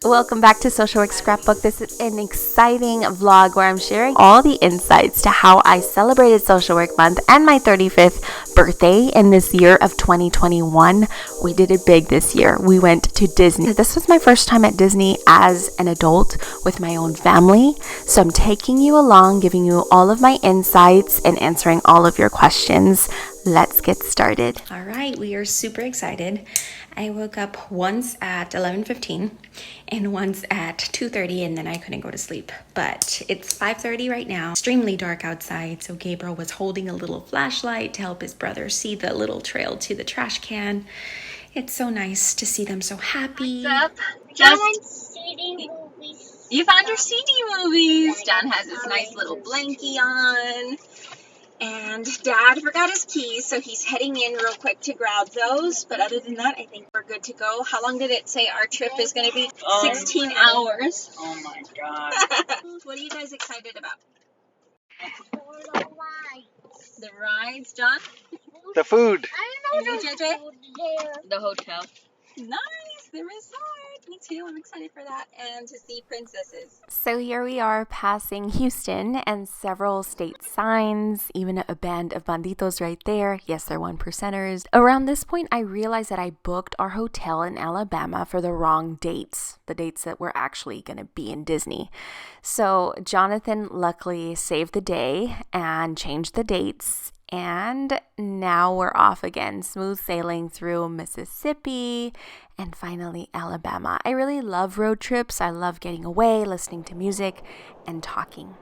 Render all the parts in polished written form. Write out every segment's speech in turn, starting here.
Welcome back to Social Work Scrapbook. This is an exciting vlog where I'm sharing all the insights to how I celebrated Social Work Month and my 35th birthday in this year of 2021. We did it big this year. We went to Disney. This was my first time at Disney as an adult with my own family. So I'm taking you along, giving you all of my insights and answering all of your questions. Let's get started. All right, we are super excited. I woke up once at 11:15 and once at 2:30, and then I couldn't go to sleep. But it's 5:30 right now. Extremely dark outside, so Gabriel was holding a little flashlight to help his brother see the little trail to the trash can. It's so nice to see them so happy. What's up? You found your CD movies. John has his nice little blankie on. And Dad forgot his keys, so he's heading in real quick to grab those. But other than that, I think we're good to go. How long did it say our trip is going to be? 16 hours. Oh my God. What are you guys excited about? The rides. The rides, John? The food. I don't know JJ? the food there. The hotel. Nice. The resort. Me too. I'm excited for that. And to see princesses. So here we are passing Houston and several state signs, even a band of banditos right there. Yes, they're 1%ers. Around this point, I realized that I booked our hotel in Alabama for the wrong dates, the dates that we're actually going to be in Disney. So Jonathan luckily saved the day and changed the dates. And now we're off again, smooth sailing through Mississippi and finally Alabama. I really love road trips. I love getting away, listening to music, and talking.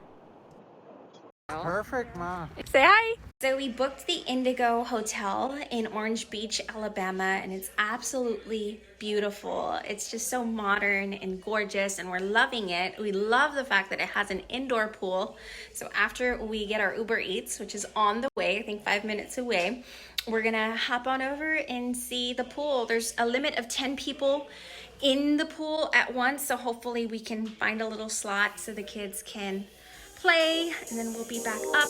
Perfect, Mom. Say hi. So we booked the Indigo Hotel in Orange Beach, Alabama, and it's absolutely beautiful. It's just so modern and gorgeous, and we're loving it. We love the fact that it has an indoor pool. So after we get our Uber Eats, which is on the way, I think 5 minutes away, we're gonna hop on over and see the pool. There's a limit of 10 people in the pool at once, so hopefully we can find a little slot so the kids can play, and then we'll be back up.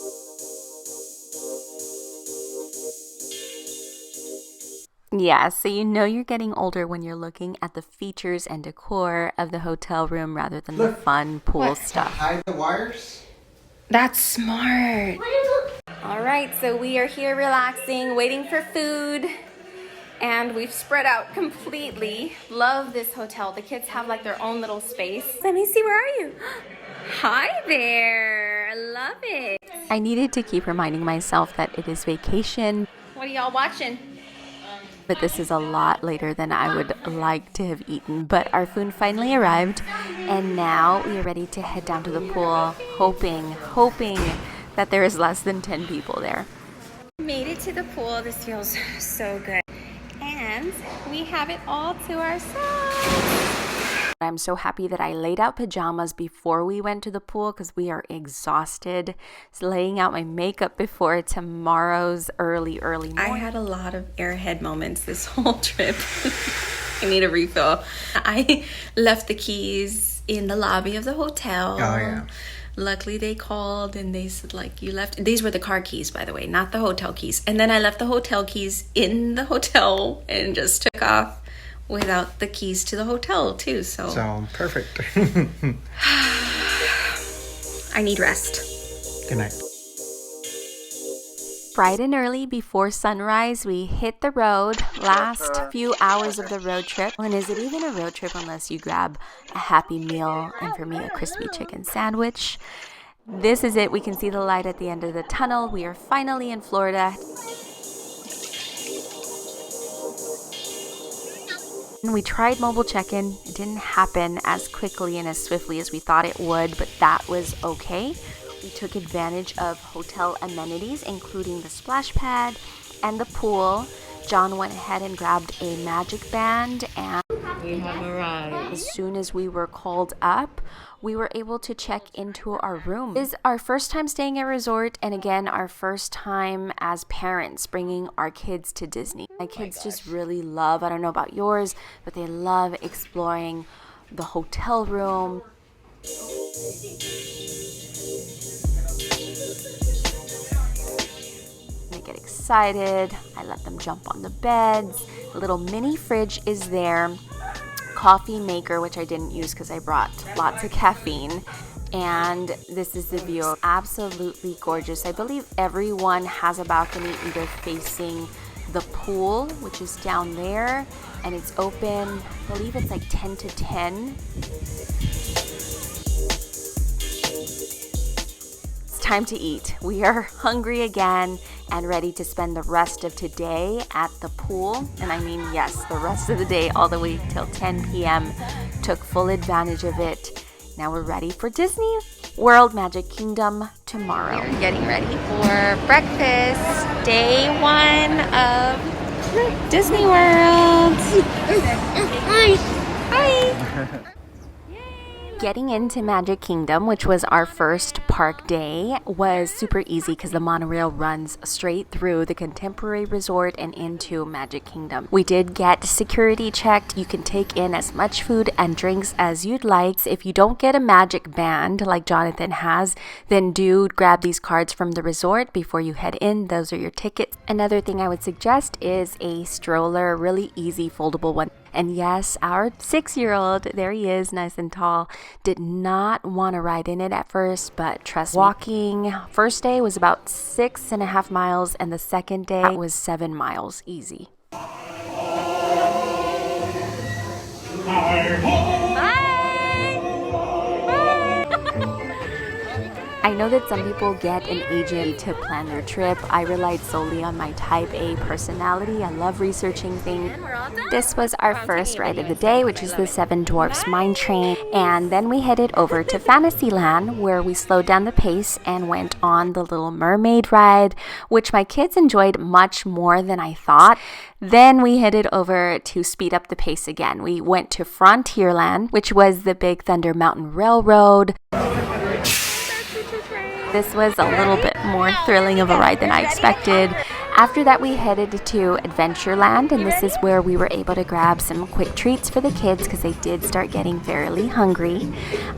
Yeah, so you know you're getting older when you're looking at the features and decor of the hotel room rather than the fun pool stuff. Hide the wires. That's smart. All right, so we are here relaxing, waiting for food, and we've spread out completely. Love this hotel. The kids have like their own little space. Let me see, where are you? Hi there. I love it. I needed to keep reminding myself that it is vacation. What are y'all watching? But this is a lot later than I would like to have eaten. But our food finally arrived, and now we are ready to head down to the pool, hoping that there is less than 10 people there. Made it to the pool. This feels so good. And we have it all to ourselves. I'm so happy that I laid out pajamas before we went to the pool because we are exhausted. So laying out my makeup before tomorrow's early morning. I had a lot of airhead moments this whole trip. I need a refill. I left the keys in the lobby of the hotel. Oh, yeah. Luckily, they called and they said, like, you left. These were the car keys, by the way, not the hotel keys. And then I left the hotel keys in the hotel and just took off without the keys to the hotel, too. So Perfect. I need rest. Good night. Bright and early before sunrise, we hit the road. Last few hours of the road trip. And is it even a road trip unless you grab a Happy Meal and, for me, a crispy chicken sandwich? This is it. We can see the light at the end of the tunnel. We are finally in Florida. We tried mobile check-in. It didn't happen as quickly and as swiftly as we thought it would, but that was okay. We took advantage of hotel amenities, including the splash pad and the pool. John went ahead and grabbed a magic band, and We have arrived. as soon as we were called up, we were able to check into our room. This is our first time staying at a resort, and again, our first time as parents bringing our kids to Disney. My kids just really love, I don't know about yours, but they love exploring the hotel room. They get excited. I let them jump on the beds. A little mini fridge is there. coffee maker, which I didn't use because I brought lots of caffeine. And this is the view. Absolutely gorgeous. I believe everyone has a balcony either facing the pool, which is down there, and it's open, I believe it's like 10 to 10. It's time to eat. We are hungry again and ready to spend the rest of today at the pool. And I mean, yes, the rest of the day all the way till 10 p.m. Took full advantage of it. Now we're ready for Disney World Magic Kingdom tomorrow. We're getting ready for breakfast, day 1 of Disney World. Hi. Getting into Magic Kingdom, which was our first park day, was super easy because the monorail runs straight through the Contemporary Resort and into Magic Kingdom. We did get security checked. You can take in as much food and drinks as you'd like. If you don't get a magic band like Jonathan has, then do grab these cards from the resort before you head in. Those are your tickets. Another thing I would suggest is a stroller, really easy foldable one. And yes, our 6-year-old, there he is, nice and tall, did not want to ride in it at first, but trust me, walking first day was about 6.5 miles, and the second day was 7 miles, easy. I know that some people get an agent to plan their trip. I relied solely on my type A personality. I love researching things. This was our first ride of the day, which is the Seven Dwarfs Mine Train. And then we headed over to Fantasyland, where we slowed down the pace and went on the Little Mermaid ride, which my kids enjoyed much more than I thought. Then we headed over to speed up the pace again. We went to Frontierland, which was the Big Thunder Mountain Railroad. This was a little bit more thrilling of a ride than I expected. After that, we headed to Adventureland, and this is where we were able to grab some quick treats for the kids because they did start getting fairly hungry.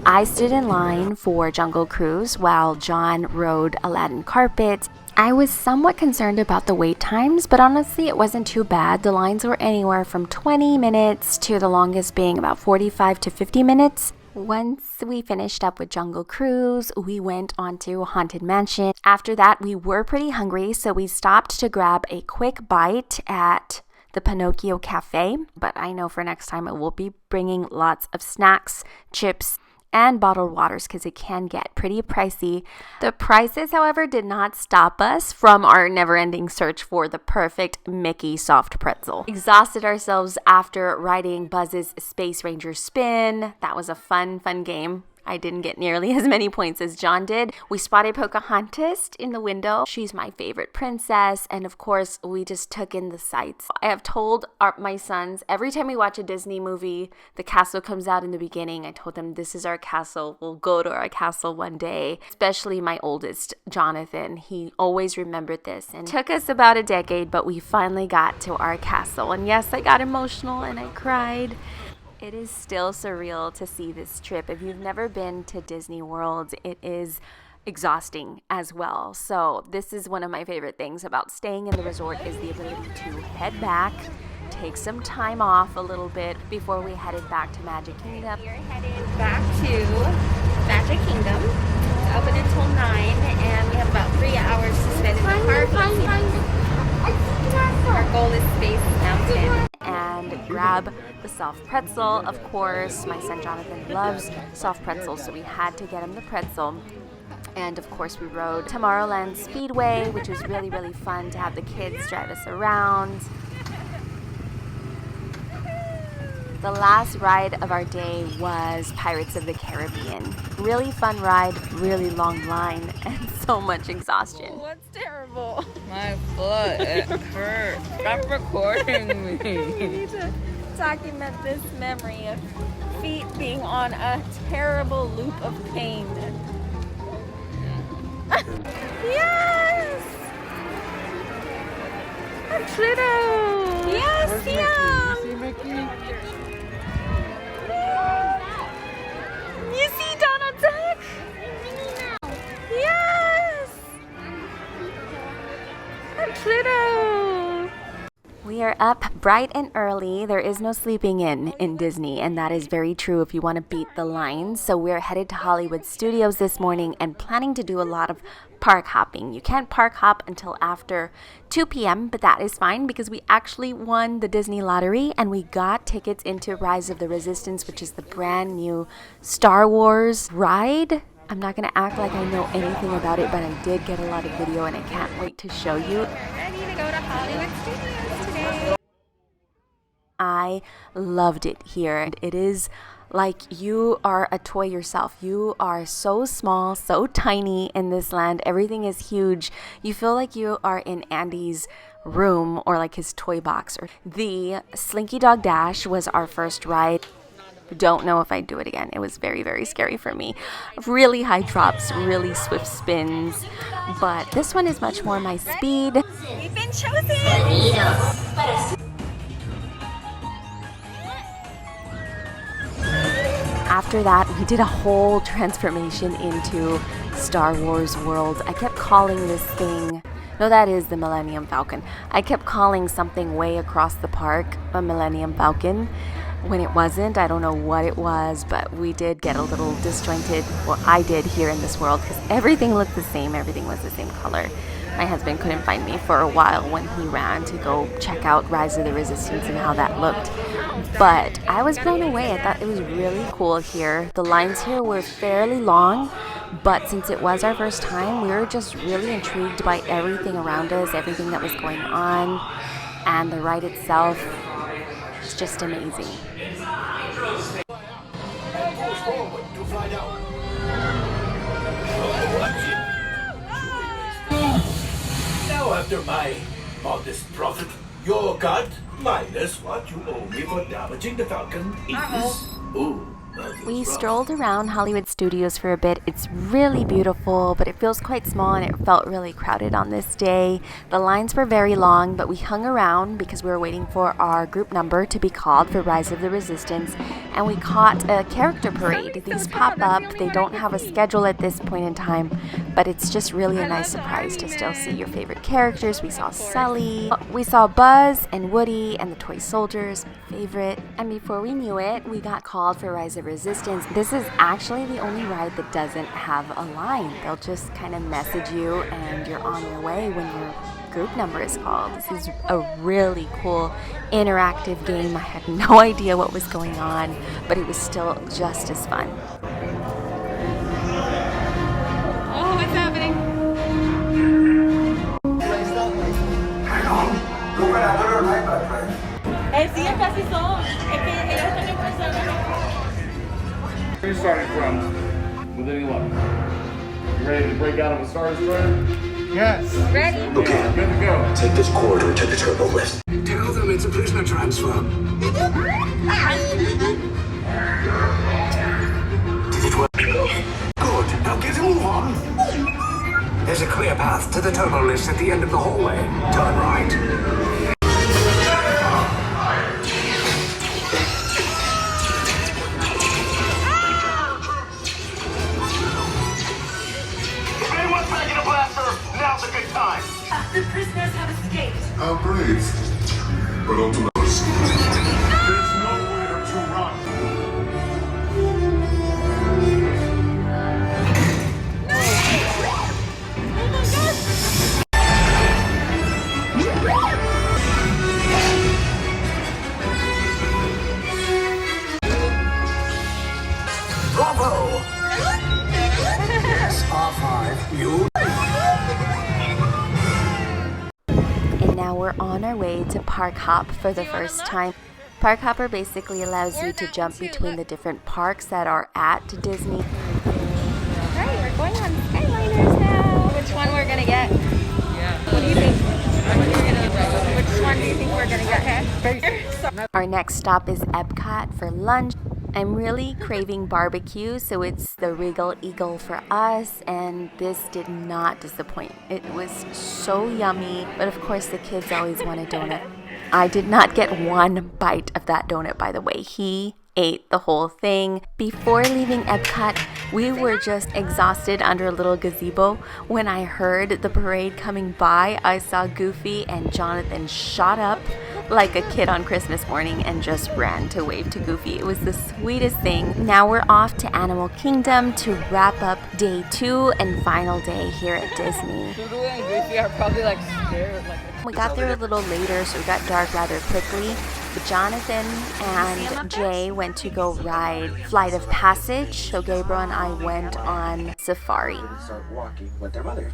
I stood in line for Jungle Cruise while John rode Aladdin Carpet. I was somewhat concerned about the wait times, but honestly, it wasn't too bad. The lines were anywhere from 20 minutes to the longest being about 45 to 50 minutes. Once we finished up with Jungle Cruise, we went on to Haunted Mansion. After that, we were pretty hungry, so we stopped to grab a quick bite at the Pinocchio Cafe. But I know for next time, I will be bringing lots of snacks, chips, and bottled waters because it can get pretty pricey. The prices, however, did not stop us from our never-ending search for the perfect Mickey soft pretzel. Exhausted ourselves after riding Buzz's Space Ranger Spin. That was a fun game. I didn't get nearly as many points as John did. We spotted Pocahontas in the window. She's my favorite princess. And of course, we just took in the sights. I have told my sons, every time we watch a Disney movie, the castle comes out in the beginning. I told them, this is our castle. We'll go to our castle one day. Especially my oldest, Jonathan. He always remembered this. And it took us about a decade, but we finally got to our castle. And yes, I got emotional and I cried. It is still surreal to see this trip. If you've never been to Disney World, it is exhausting as well. So this is one of my favorite things about staying in the resort is the ability to head back, take some time off a little bit before we headed back to Magic Kingdom. We're headed back to Magic Kingdom. It's open until 9 and we have about 3 hours to spend in the park. Our goal is Space Mountain. And grab the soft pretzel. Of course, my son Jonathan loves soft pretzels, so we had to get him the pretzel. And of course, we rode Tomorrowland Speedway, which was really fun to have the kids drive us around. The last ride of our day was Pirates of the Caribbean. Really fun ride, really long line, and so much exhaustion. What's terrible? My foot, it hurts. Stop recording me. We need to document this memory of feet being on a terrible loop of pain. Yes! Pluto! Yes, yeah! See Mickey? You see Donald Duck? Yes! And Pluto! We are We're up bright and early. There is no sleeping in Disney, and that is very true if you want to beat the lines. So we're headed to Hollywood Studios this morning and planning to do a lot of park hopping. You can't park hop until after 2 p.m., but that is fine because we actually won the Disney lottery and we got tickets into Rise of the Resistance, which is the brand new Star Wars ride. I'm not going to act like I know anything about it, but I did get a lot of video and I can't wait to show you. We're ready to go to Hollywood Studios today. I loved it here. It is like you are a toy yourself. You are so small, so tiny in this land. Everything is huge. You feel like you are in Andy's room or like his toy box. The Slinky Dog Dash was our first ride. Don't know if I'd do it again. It was very, very scary for me. Really high drops, really swift spins. But this one is much more my speed. We've been chosen! After that, we did a whole transformation into Star Wars world. I kept calling this thing, no, that is the Millennium Falcon. I kept calling something way across the park a Millennium Falcon when it wasn't. I don't know what it was, but we did get a little disjointed. Well, I did here in this world because everything looked the same. Everything was the same color. My husband couldn't find me for a while when he ran to go check out Rise of the Resistance and how that looked. But I was blown away. I thought it was really cool here. The lines here were fairly long, but since it was our first time, we were just really intrigued by everything around us, everything that was going on, and the ride itself is just amazing. Now, after my modest profit, your cut minus what you owe me for damaging the Falcon is... Ooh, We strolled around Hollywood Studios for a bit. It's really beautiful, but it feels quite small and it felt really crowded on this day. The lines were very long, but we hung around because we were waiting for our group number to be called for Rise of the Resistance, and we caught a character parade. These pop up. They don't have a schedule at this point in time, but it's just really a nice surprise to still see your favorite characters. We saw Sully, we saw Buzz and Woody and the toy soldiers, my favorite. And before we knew it, we got called for Rise of Resistance. This is actually the only ride that doesn't have a line. They'll just kind of message you and you're on your way when your group number is called. This is a really cool interactive game. I had no idea what was going on, but it was still just as fun. Oh, what's happening? hang on. Look at our right back. Sí, ya casi son. Es que ellos están empezando. Where you starting from? With any luck? You ready to break out of a Star Destroyer? Yes. Ready? Okay, good to go. Take this corridor to the turbo lift. Tell them it's a prisoner transfer. Did it work? Good. Now get a move on. There's a clear path to the turbo lift at the end of the hallway. Turn right. If anyone's packing a blaster, now's a good time. The prisoners have escaped. How brave. But ultimately, There's nowhere to run. Bravo! Yes, R5. You. And now we're on our way to Park Hop for the first time. Park Hopper basically allows you to jump between the different parks that are at Disney. Right, we're going on Skyliners now. Which one we're gonna get? Yeah. What do you think? Which one do you think we're gonna get? Our next stop is Epcot for lunch. I'm really craving barbecue, so it's the Regal Eagle for us, and this did not disappoint. It was so yummy, but of course the kids always want a donut. I did not get one bite of that donut, by the way. He ate the whole thing. Before leaving Epcot, we were just exhausted under a little gazebo. When I heard the parade coming by, I saw Goofy and Jonathan shot up like a kid on Christmas morning and just ran to wave to Goofy. It was the sweetest thing. Now we're off to Animal Kingdom to wrap up day 2 and final day here at Disney. Doodoo and Goofy are probably like scared. We got there a little later, so it got dark rather quickly. But Jonathan and Jay went to go ride Flight of Passage, so Gabriel and I went on Safari. Start walking with their mother.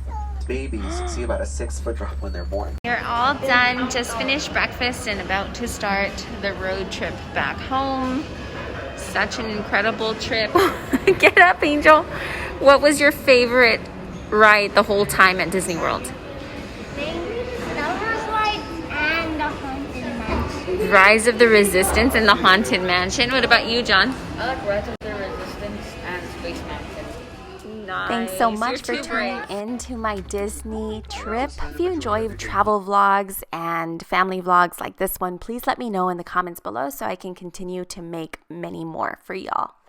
Babies see about a 6-foot drop when they're born. We're all done, just finished breakfast and about to start the road trip back home. Such an incredible trip. Get up, Angel. What was your favorite ride the whole time at Disney World? And the Haunted Mansion. Rise of the Resistance and the Haunted Mansion. What about you, John? I like Rise of the Resistance and Space Mountain. Nice. Thanks so much for tuning into my Disney trip. If you enjoy travel vlogs and family vlogs like this one, please let me know in the comments below so I can continue to make many more for y'all.